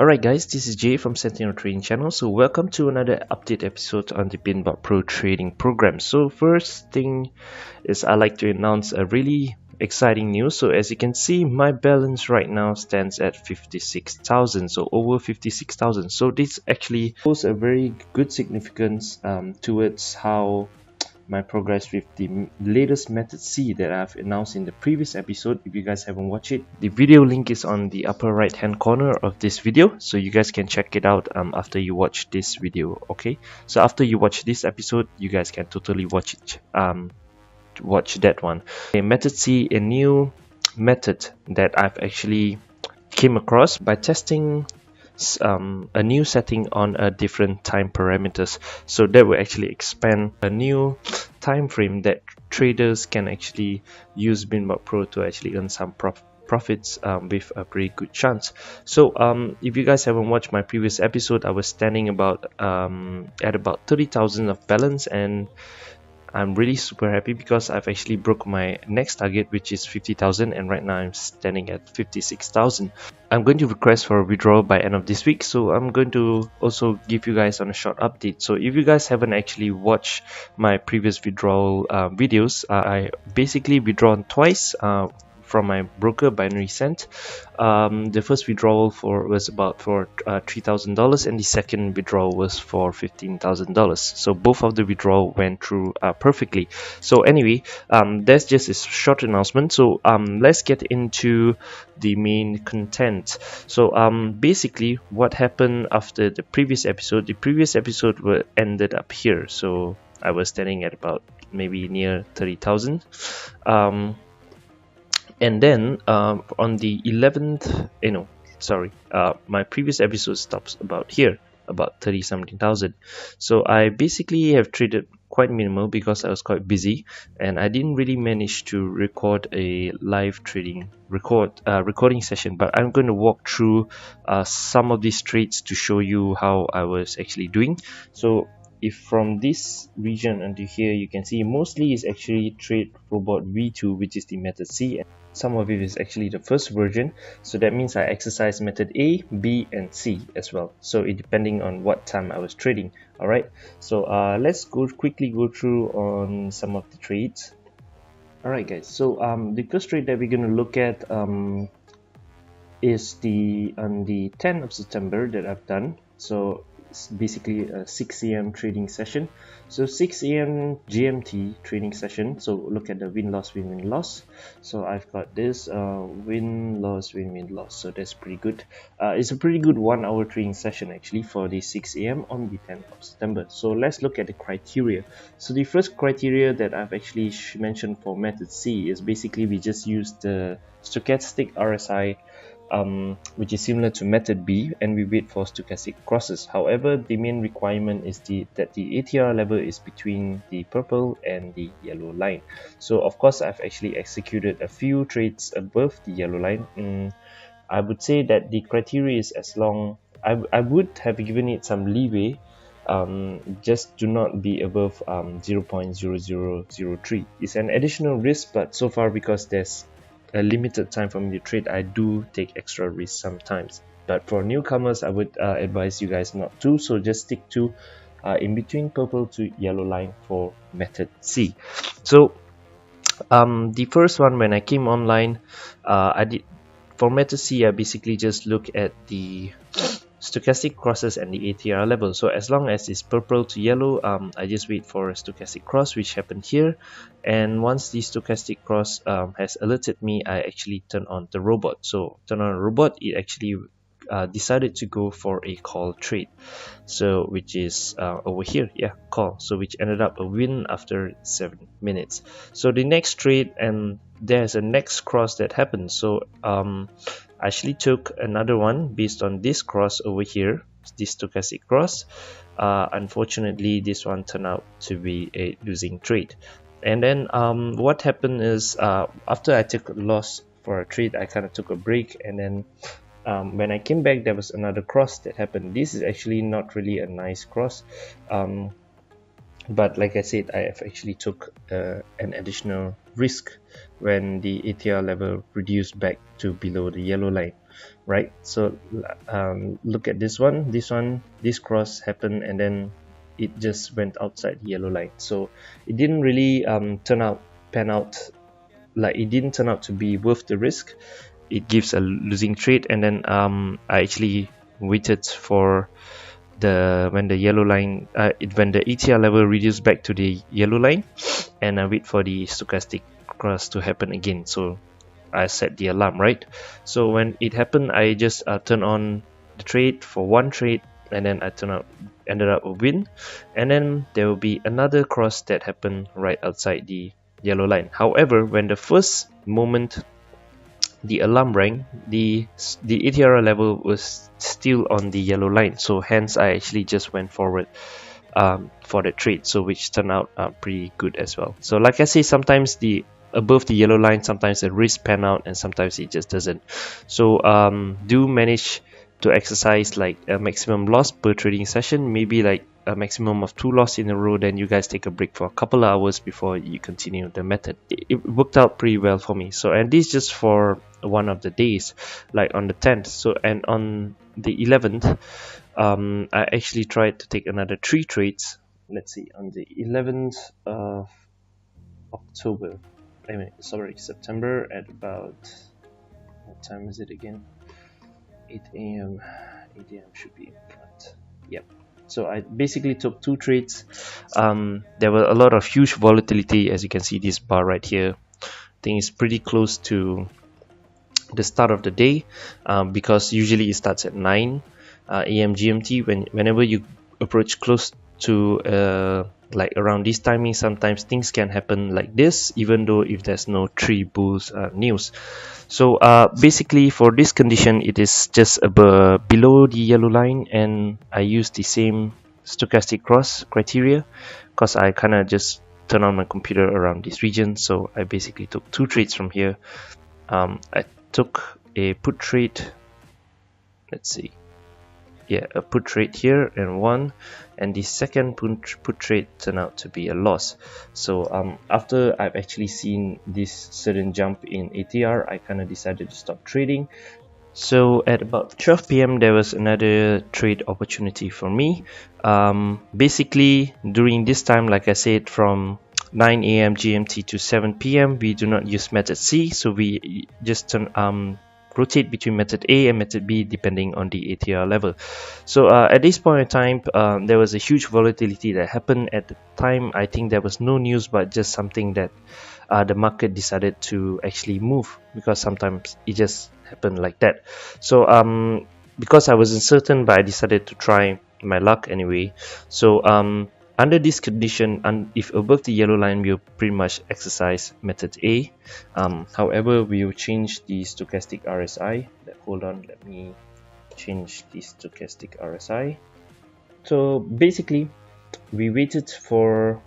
Alright guys, this is Jay from Sentinel Trading Channel. So welcome to another update episode on the BinBot Pro trading program. So first thing is I like to announce a really exciting news. So as you can see, my balance right now stands at 56,000, so over 56,000. So this actually shows a very good significance towards how my progress with the latest method C that I've announced in the previous episode. If you guys haven't watched it, the video link is on the upper right hand corner of this video, so you guys can check it out after you watch this video. Okay, so after you watch this episode, you guys can totally watch it, watch that one. Okay, method C, a new method that I've actually came across by testing a new setting on a different time parameters, so that will actually expand a new time frame that traders can actually use BinBot Pro to actually earn some profits with a pretty good chance. So if you guys haven't watched my previous episode, I was standing about at about 30,000 of balance, and I'm really super happy because I've actually broke my next target, which is 50,000, and right now I'm standing at 56,000. I'm going to request for a withdrawal by end of this week, so I'm going to also give you guys on a short update. So if you guys haven't actually watched my previous withdrawal videos, I basically withdrawn twice from my broker Binary Cent. The first withdrawal was about for $3,000, and the second withdrawal was for $15,000. So both of the withdrawal went through perfectly. So anyway, that's just a short announcement. So let's get into the main content. So basically what happened after the previous episode ended up here. So I was standing at about maybe near 30,000. And then on the 11th, my previous episode stops about here, about 30-something thousand. So I basically have traded quite minimal because I was quite busy, and I didn't really manage to record a live trading recording session. But I'm going to walk through some of these trades to show you how I was actually doing. So if from this region until here, you can see mostly is actually trade robot V2, which is the method C, and some of it is actually the first version. So that means I exercise method A, B, and C as well, so it depending on what time I was trading. All right, so let's quickly go through on some of the trades. All right guys, so the first trade that we're going to look at is on the 10th of September that I've done. So it's basically a 6 a.m. trading session. So 6 a.m. GMT trading session. So look at the win-loss, win-win-loss. So I've got this win-loss, win-win-loss. So that's pretty good. It's a pretty good 1 hour trading session actually for the 6 a.m. on the 10th of September. So let's look at the criteria. So the first criteria that I've actually mentioned for method C is basically we just use the stochastic RSI, which is similar to method B, and we wait for stochastic crosses. However, the main requirement is that the ATR level is between the purple and the yellow line. So of course I've actually executed a few trades above the yellow line. I would say that the criteria is as long, I would have given it some leeway. Just do not be above 0.0003. It's an additional risk, but so far because there's a limited time for me to trade, I do take extra risk sometimes. But for newcomers, I would advise you guys not to, so just stick to in between purple to yellow line for method C. So the first one, when I came online, I did for method C, I basically just look at the stochastic crosses and the ATR level. So as long as it's purple to yellow, I just wait for a stochastic cross, which happened here. And once the stochastic cross has alerted me, I actually turn on the robot. So turn on a robot, it actually decided to go for a call trade, so which is over here, yeah, call, so which ended up a win after 7 minutes. So the next trade, and there's a next cross that happened. So I actually took another one based on this cross over here, this stochastic cross. Unfortunately, this one turned out to be a losing trade. And then what happened is after I took a loss for a trade, I kind of took a break, and then when I came back, there was another cross that happened. This is actually not really a nice cross, but like I said, I have actually took an additional risk when the ATR level reduced back to below the yellow line. right? So look at this one, this cross happened, and then it just went outside the yellow line. So it didn't really pan out, like it didn't turn out to be worth the risk. It gives a losing trade, and then I actually waited for when the yellow line when the ATR level reduced back to the yellow line, and I wait for the stochastic cross to happen again. So I set the alarm, right? So when it happened, I just turn on the trade for one trade, and then I ended up a win. And then there will be another cross that happened right outside the yellow line. However, when the first moment the alarm rang, the ATR level was still on the yellow line, so hence I actually just went forward for the trade, so which turned out pretty good as well. So like I say, sometimes the above the yellow line, sometimes the risk pan out and sometimes it just doesn't. So do manage to exercise like a maximum loss per trading session, maybe like a maximum of 2 loss in a row, then you guys take a break for a couple of hours before you continue the method. It worked out pretty well for me. So, and this just for one of the days, like on the 10th. So, and on the 11th, I actually tried to take another 3 trades. Let's see, on the 11th of October, September, at about, what time is it again? 8 a.m. 8 a.m. should be in front. Yep. So I basically took 2 trades. There were a lot of huge volatility, as you can see this bar right here. I think it's pretty close to the start of the day, because usually it starts at 9 a.m. GMT. Whenever you approach close to like around this timing, sometimes things can happen like this, even though if there's no 3 bulls news. So basically for this condition, it is just below the yellow line, and I use the same stochastic cross criteria because I kind of just turn on my computer around this region. So I basically took 2 trades from here. I took a put trade, let's see, a put trade here and one, and the second put trade turned out to be a loss. So after I've actually seen this sudden jump in ATR, I kind of decided to stop trading. So at about 12 p.m. there was another trade opportunity for me. Basically during this time, like I said, from 9 a.m. GMT to 7 p.m. we do not use method C, so we just rotate between method A and method B depending on the ATR level. So at this point in time, there was a huge volatility that happened at the time. I think there was no news, but just something that the market decided to actually move, because sometimes it just happened like that. So because I wasn't certain, but I decided to try my luck anyway. So under this condition, and if above the yellow line, we'll pretty much exercise method A. However, we'll change the stochastic RSI. Hold on, let me change the stochastic RSI. So basically, we waited for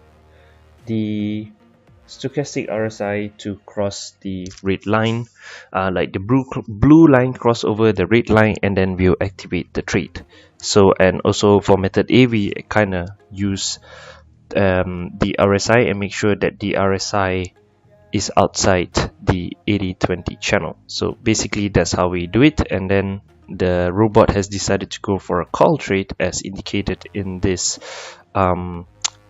the stochastic RSI to cross the red line, like the blue line cross over the red line, and then we'll activate the trade. So, and also for method A, we kind of use the RSI and make sure that the RSI is outside the 80-20 channel. So basically that's how we do it. And then the robot has decided to go for a call trade, as indicated in this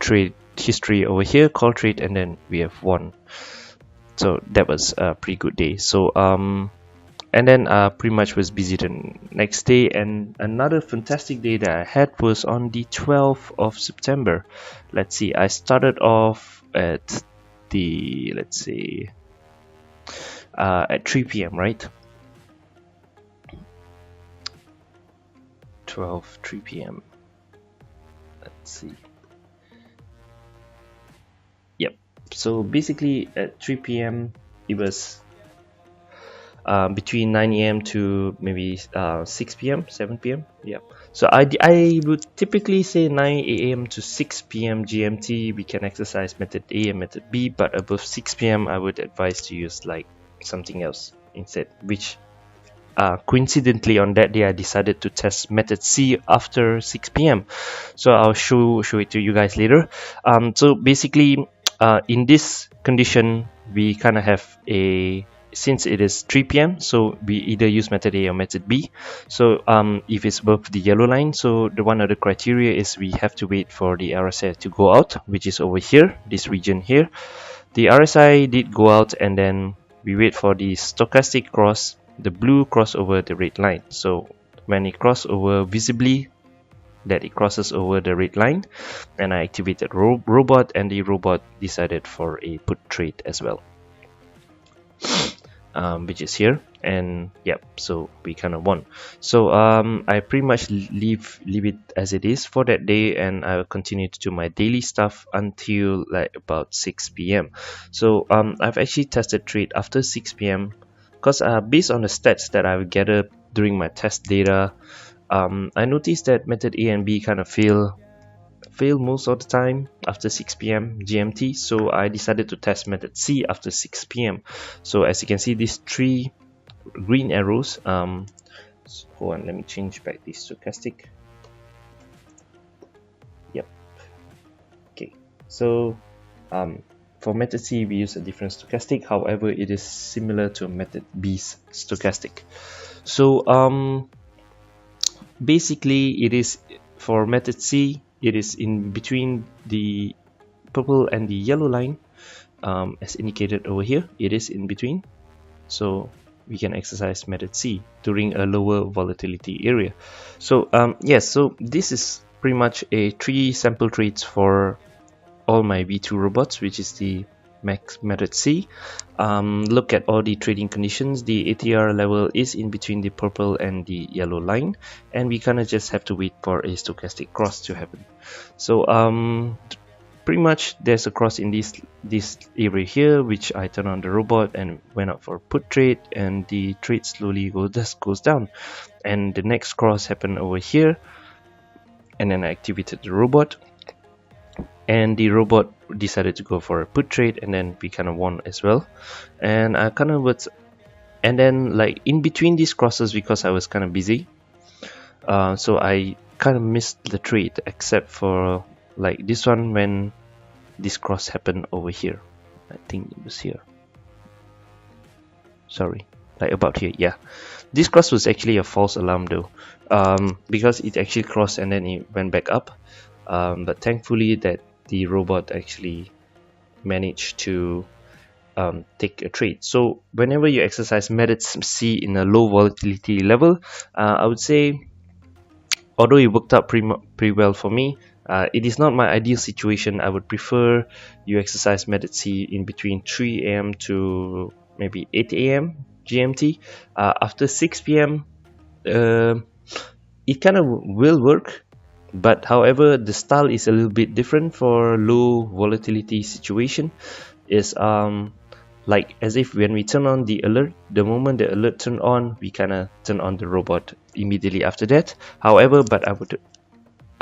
trade history over here, call trade, and then we have won. So that was a pretty good day. So and then pretty much was busy the next day. And another fantastic day that I had was on the 12th of September. Let's see, I started off at the, let's see, at 3 p.m. right? 3 p.m. Let's see. Yep. So basically at 3 p.m. it was between 9 a.m. to maybe 6 p.m. 7 p.m. Yep. So I would typically say 9 a.m. to 6 p.m. GMT we can exercise method A and method B, but above 6 p.m. I would advise to use like something else instead, which coincidentally on that day I decided to test method C after 6 p.m. So I'll show it to you guys later. So basically in this condition we kind of have a since it is 3 p.m, so we either use method A or method B. So if it's above the yellow line, so the one of the criteria is we have to wait for the RSI to go out, which is over here, this region here. The RSI did go out, and then we wait for the stochastic cross, the blue cross over the red line. So when it cross over visibly, that it crosses over the red line, and I activated robot, and the robot decided for a put trade as well, which is here. And yep, so we kind of won. So I pretty much leave it as it is for that day, and I'll continue to do my daily stuff until like about 6 p.m. So I've actually tested trade after 6 p.m, because based on the stats that I've gathered during my test data, I noticed that method A and B kind of fail most of the time after 6 p.m. GMT, so I decided to test method C after 6 p.m. So as you can see, these 3 green arrows, so hold on, let me change back this stochastic. Yep, okay, so for method C we use a different stochastic, however it is similar to method B's stochastic. So basically it is for method C, it is in between the purple and the yellow line, as indicated over here. It is in between, so we can exercise method C during a lower volatility area. So yes, so this is pretty much a 3 sample trades for all my V2 robots, which is the max method C. Look at all the trading conditions. The ATR level is in between the purple and the yellow line, and we kind of just have to wait for a stochastic cross to happen. So pretty much there's a cross in this area here, which I turn on the robot and went out for a put trade, and the trade slowly goes down, and the next cross happened over here, and then I activated the robot, and the robot decided to go for a put trade, and then we kind of won as well. And I kind of was, and then like in between these crosses, because I was kind of busy, so I kind of missed the trade, except for like this one when this cross happened over here. I think it was here, sorry, like about here. Yeah, this cross was actually a false alarm though, because it actually crossed and then it went back up, but thankfully that the robot actually managed to take a trade. So whenever you exercise method C in a low volatility level, I would say, although it worked out pretty well for me, it is not my ideal situation. I would prefer you exercise method C in between 3 a.m. to maybe 8 a.m. GMT. After 6 p.m, it kind of will work, but however the style is a little bit different for low volatility situation. Is like as if when we turn on the alert, the moment the alert turn on, we kind of turn on the robot immediately after that. However, but I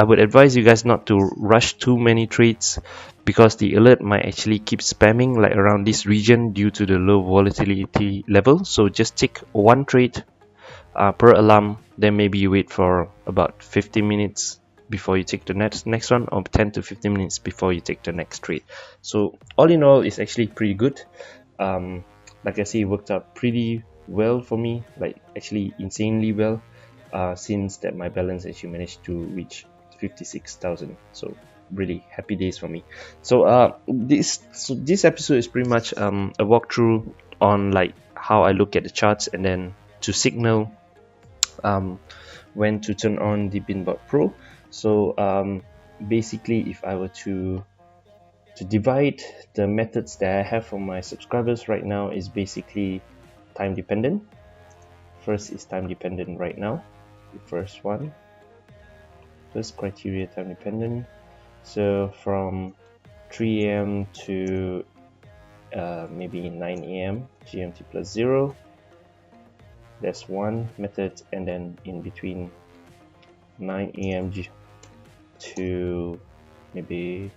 would advise you guys not to rush too many trades, because the alert might actually keep spamming like around this region due to the low volatility level. So just take 1 trade per alarm, then maybe you wait for about 15 minutes before you take the next one, or 10 to 15 minutes before you take the next trade. So all in all, it's actually pretty good. Like I say, it worked out pretty well for me, like actually insanely well, since that my balance actually managed to reach 56,000. So really happy days for me. So this episode is pretty much a walkthrough on like how I look at the charts, and then to signal when to turn on the BinBot Pro. So basically, if I were to divide the methods that I have for my subscribers right now, is basically time dependent. First is time dependent right now, the first criteria, time dependent. So from 3 a.m. to maybe 9 a.m. GMT plus 0, that's one method. And then in between 9 a.m. to maybe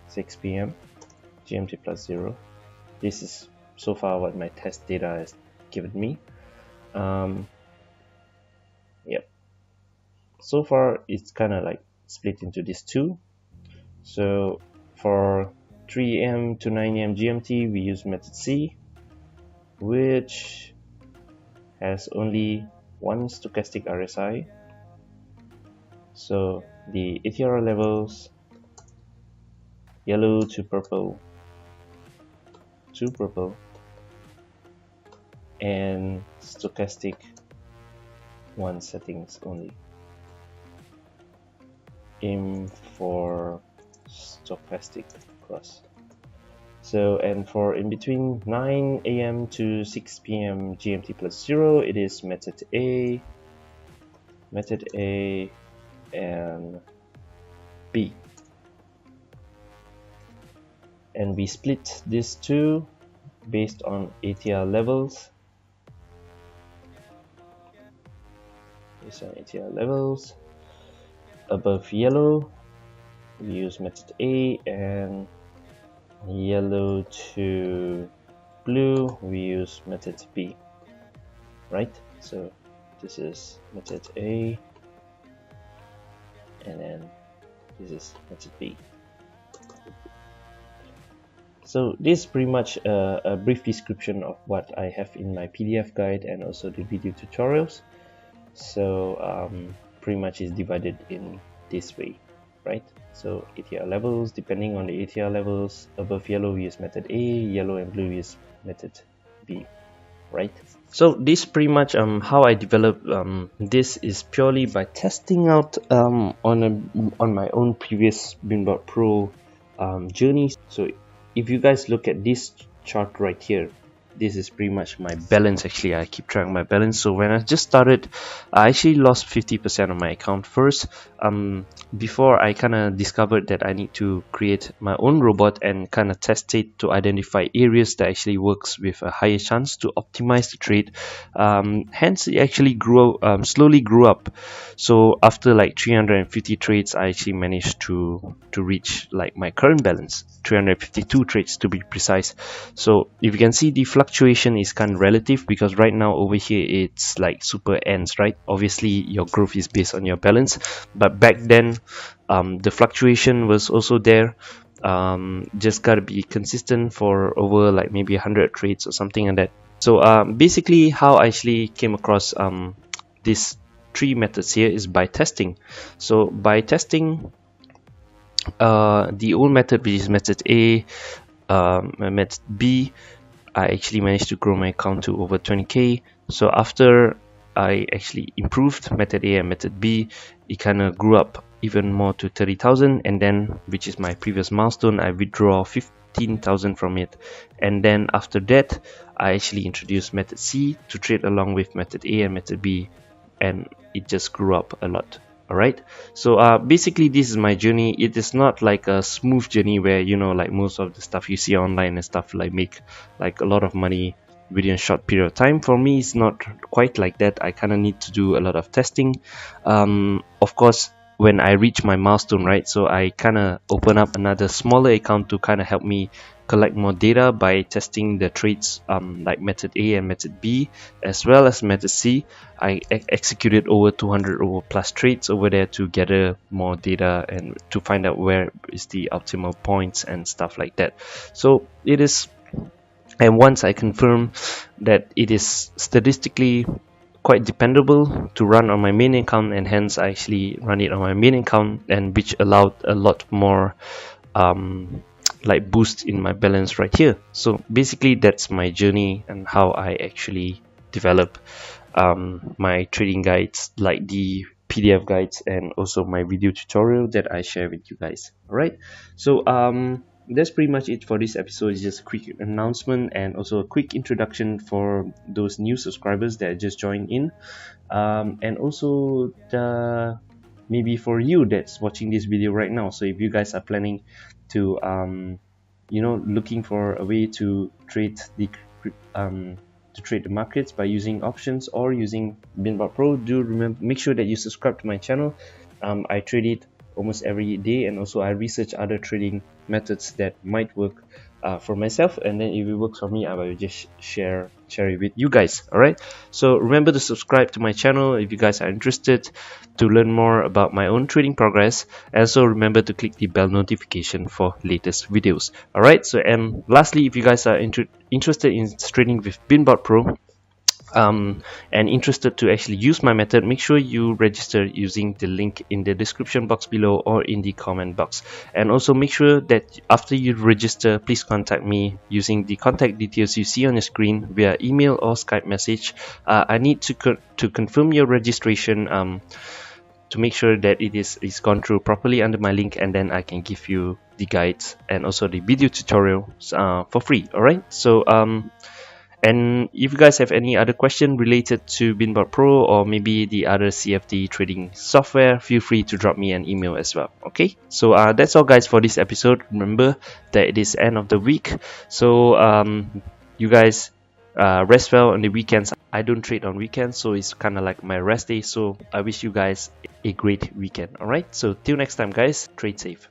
6 p.m. GMT plus 0. This is so far what my test data has given me. Yep. So far it's kind of like split into these two. So for 3 AM to 9 AM GMT, we use method C, which has only one stochastic RSI. So the ATR levels, yellow to purple, and stochastic 1 settings only. Aim for stochastic class. So, and for in between 9 AM to 6 PM GMT plus 0, it is method A, and B. And we split these two based on ATR levels. Above yellow, we use method A, and yellow to blue, we use method B, right? So this is method A, and then this is method B. So this is pretty much a brief description of what I have in my PDF guide and also the video tutorials. So pretty much is divided in this way, right? So ATR levels, depending on the ATR levels, above yellow we use method A, yellow and blue we use method B, right? So this pretty much how I developed this is purely by testing out on my own previous BinBot Pro journey. So if you guys look at this chart right here, this is pretty much my balance. Actually, I keep track of my balance. So when I just started, I actually lost 50% of my account first, before I kind of discovered that I need to create my own robot and kind of test it to identify areas that actually works with a higher chance to optimize the trade. Hence it actually slowly grew up. So after like 350 trades, I actually managed to reach like my current balance, 352 trades to be precise. So if you can see, the fluctuation is kind of relative, because right now over here it's like super ends, right? Obviously your growth is based on your balance, but back then the fluctuation was also there. Just gotta be consistent for over like maybe 100 trades or something like that. So basically how I actually came across these three methods here is by testing. So by testing the old method, which is method A, method B, I actually managed to grow my account to over 20k. So after I actually improved method A and method B, it kind of grew up even more to 30,000, and then, which is my previous milestone, I withdraw 15,000 from it. And then after that, I actually introduced method C to trade along with method A and method B, and it just grew up a lot. Alright, so basically this is my journey. It is not like a smooth journey where, you know, like most of the stuff you see online and stuff like make like a lot of money within a short period of time. For me, it's not quite like that. I kind of need to do a lot of testing. Of course, when I reach my milestone, right, so I kind of open up another smaller account to kind of help me collect more data by testing the trades like method A and method B, as well as method C. I executed over 200 or plus trades over there to gather more data and to find out where is the optimal points and stuff like that. So it is, and once I confirm that it is statistically quite dependable to run on my main account, and hence I actually run it on my main account, and which allowed a lot more like boost in my balance right here. So basically that's my journey and how I actually develop my trading guides, like the PDF guides and also my video tutorial that I share with you guys. Alright, so that's pretty much it for this episode. It's just a quick announcement and also a quick introduction for those new subscribers that just joined in, and also maybe for you that's watching this video right now. So if you guys are planning to you know, looking for a way to trade the markets by using options or using BinBot Pro, do remember, make sure that you subscribe to my channel. I trade it almost every day, and also I research other trading methods that might work for myself, and then if it works for me, I will just share it with you guys. All right, so remember to subscribe to my channel if you guys are interested to learn more about my own trading progress. Also remember to click the bell notification for latest videos. All right, so and lastly, if you guys are interested in trading with Binbot Pro, and interested to actually use my method, make sure you register using the link in the description box below or in the comment box. And also make sure that after you register, please contact me using the contact details you see on the screen via email or Skype message. I need to confirm your registration to make sure that it is gone through properly under my link, and then I can give you the guides and also the video tutorials for free. All right, so and if you guys have any other question related to Binbot Pro or maybe the other CFD trading software, feel free to drop me an email as well. Okay, so that's all guys for this episode. Remember that it is end of the week, so you guys rest well on the weekends. I don't trade on weekends, so it's kind of like my rest day. So I wish you guys a great weekend. All right, so till next time guys, trade safe.